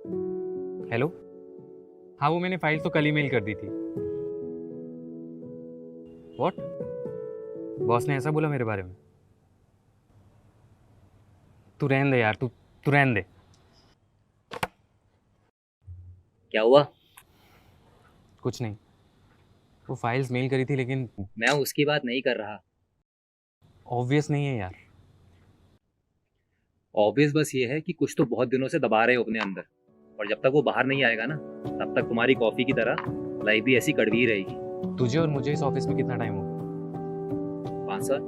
Hello. हाँ, वो मैंने फाइल तो कल ही मेल कर दी थी। व्हाट? बॉस ने ऐसा बोला मेरे बारे में? तू रहने दे यार, तू रहने दे। क्या हुआ? कुछ नहीं, वो फाइल्स मेल करी थी लेकिन मैं उसकी बात नहीं कर रहा। ऑब्वियस नहीं है यार। ऑब्वियस बस ये है कि कुछ तो बहुत दिनों से दबा रहे हो अपने अंदर, और जब तक वो बाहर नहीं आएगा ना, तब तक तुम्हारी कॉफी की तरह लाइफ भी ऐसी कड़वी ही रहेगी। तुझे और मुझे इस ऑफिस में कितना टाइम होगा? 5 साल।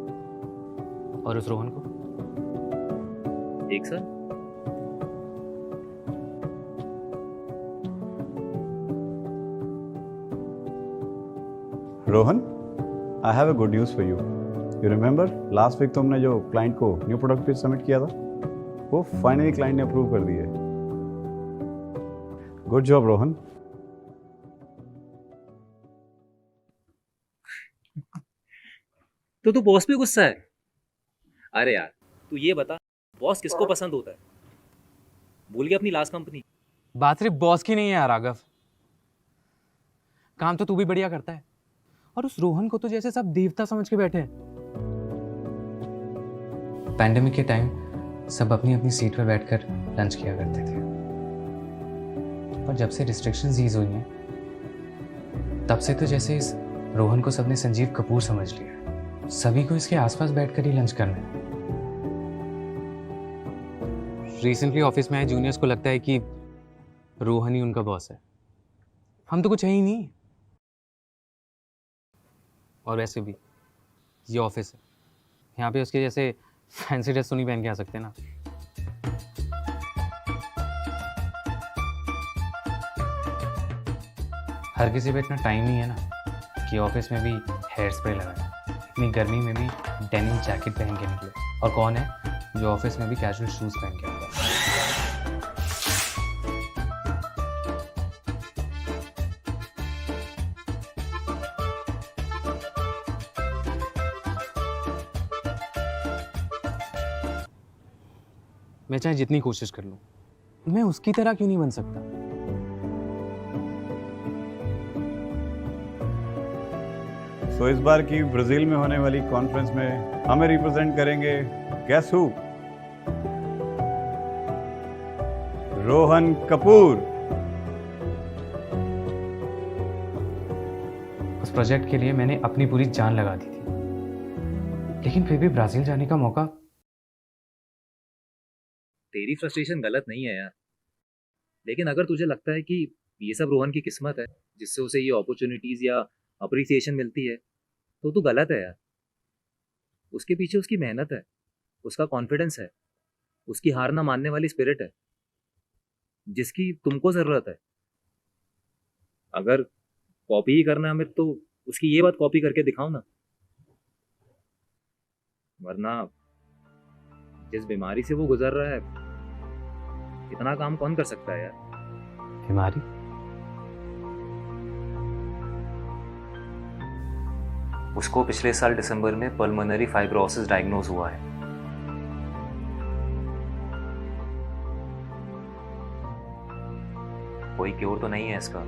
और उस रोहन को? 1 साल। Rohan, I have a good news for you. You remember last week तुमने जो क्लाइंट को न्यू प्रोडक्ट पे सबमिट किया था, वो फाइनली क्लाइंट ने अप्रूव कर दिया है। Good job Rohan. तो तू बॉस पे गुस्सा है? अरे यार, तू ये बता, बॉस किसको पसंद होता है? भूल गया अपनी लास्ट कंपनी? बात सिर्फ बॉस की नहीं है यार राघव, काम तो तू भी बढ़िया करता है। और उस रोहन को तो जैसे सब देवता समझ के बैठे हैं। पैंडेमिक के टाइम सब अपनी अपनी सीट पर बैठकर लंच किया करते थे, और जब से रिस्ट्रिक्शंस ईज हुई हैं, तब से तो जैसे इस रोहन को सबने संजीव कपूर समझ लिया। सभी को इसके आसपास बैठकर ही लंच करना है। रिसेंटली ऑफिस में आए जूनियर्स को लगता है कि रोहन ही उनका बॉस है। हम तो कुछ है ही नहीं। और वैसे भी ये ऑफिस है, यहाँ पे उसके जैसे फैंसी ड्रेस तो नहीं पहन के आ सकते ना। हर किसी पे इतना टाइम नहीं है ना कि ऑफिस में भी हेयर स्प्रे लगाए, इतनी गर्मी में भी डेनिम जैकेट पहन के निकले। और कौन है जो ऑफिस में भी कैजुअल शूज पहन के आता है? मैं चाहे जितनी कोशिश कर लूं, मैं उसकी तरह क्यों नहीं बन सकता? सो इस बार की ब्राजील में होने वाली कॉन्फ्रेंस में हमें रिप्रेजेंट करेंगे गेस हु? रोहन कपूर। उस प्रोजेक्ट के लिए मैंने अपनी पूरी जान लगा दी थी, लेकिन फिर भी ब्राजील जाने का मौका। तेरी फ्रस्ट्रेशन गलत नहीं है यार, लेकिन अगर तुझे लगता है कि ये सब रोहन की किस्मत है जिससे उसे ये अपॉर्चुनिटीज या अप्रिसिएशन मिलती है, तो तू गलत है यार। उसके पीछे उसकी मेहनत है, उसका कॉन्फिडेंस है, उसकी हार ना मानने वाली स्पिरिट है, जिसकी तुमको जरूरत है। अगर कॉपी ही करना है हमें, तो उसकी ये बात कॉपी करके दिखाओ ना। वरना जिस बीमारी से वो गुजर रहा है, इतना काम कौन कर सकता है यार? बीमारी? उसको पिछले साल दिसंबर में पल्मोनरी फाइब्रोसिस डायग्नोज हुआ है। कोई क्योर तो नहीं है इसका,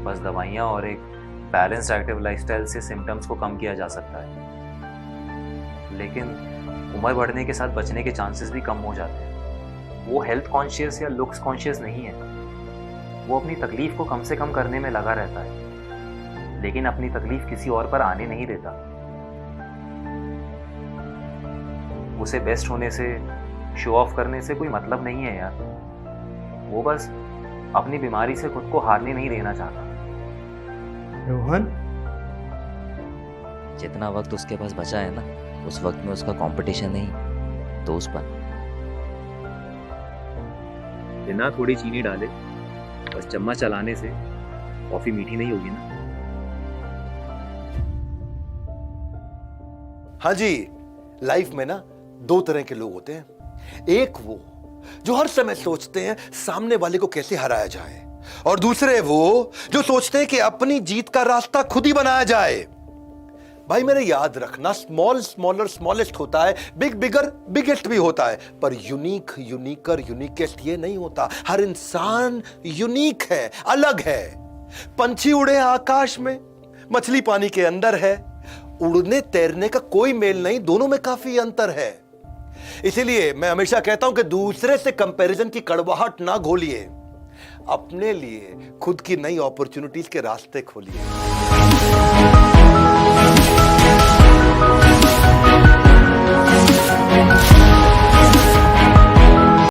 बस दवाइयाँ और एक बैलेंस्ड एक्टिव लाइफस्टाइल से सिम्टम्स को कम किया जा सकता है। लेकिन उम्र बढ़ने के साथ बचने के चांसेस भी कम हो जाते हैं। वो हेल्थ कॉन्शियस या लुक्स कॉन्शियस नहीं है, वो अपनी तकलीफ को कम से कम करने में लगा रहता है, लेकिन अपनी तकलीफ किसी और पर आने नहीं देता। उसे बेस्ट होने से, शो ऑफ करने से कोई मतलब नहीं है यार। वो बस अपनी बीमारी से खुद को हारने नहीं देना चाहता। रोहन, जितना वक्त उसके पास बचा है ना, उस वक्त में उसका कंपटीशन नहीं, दोस्तपन। बिना थोड़ी चीनी डाले बस चम्मच चलाने से कॉफी मीठी नहीं होगी ना। हाँ जी, लाइफ में ना 2 तरह के लोग होते हैं। एक वो जो हर समय सोचते हैं सामने वाले को कैसे हराया जाए, और दूसरे वो जो सोचते हैं कि अपनी जीत का रास्ता खुद ही बनाया जाए। भाई मेरे याद रखना, स्मॉल स्मॉलर स्मॉलेस्ट होता है, बिग बिगर बिगेस्ट भी होता है, पर यूनिक यूनिकर यूनिकेस्ट ये नहीं होता। हर इंसान यूनिक है, अलग है। पंछी उड़े आकाश में, मछली पानी के अंदर है। उड़ने तैरने का कोई मेल नहीं, दोनों में काफी अंतर है। इसीलिए मैं हमेशा कहता हूं कि दूसरे से कंपैरिजन की कड़वाहट ना घोलिए, अपने लिए खुद की नई अपॉर्चुनिटीज के रास्ते खोलिए।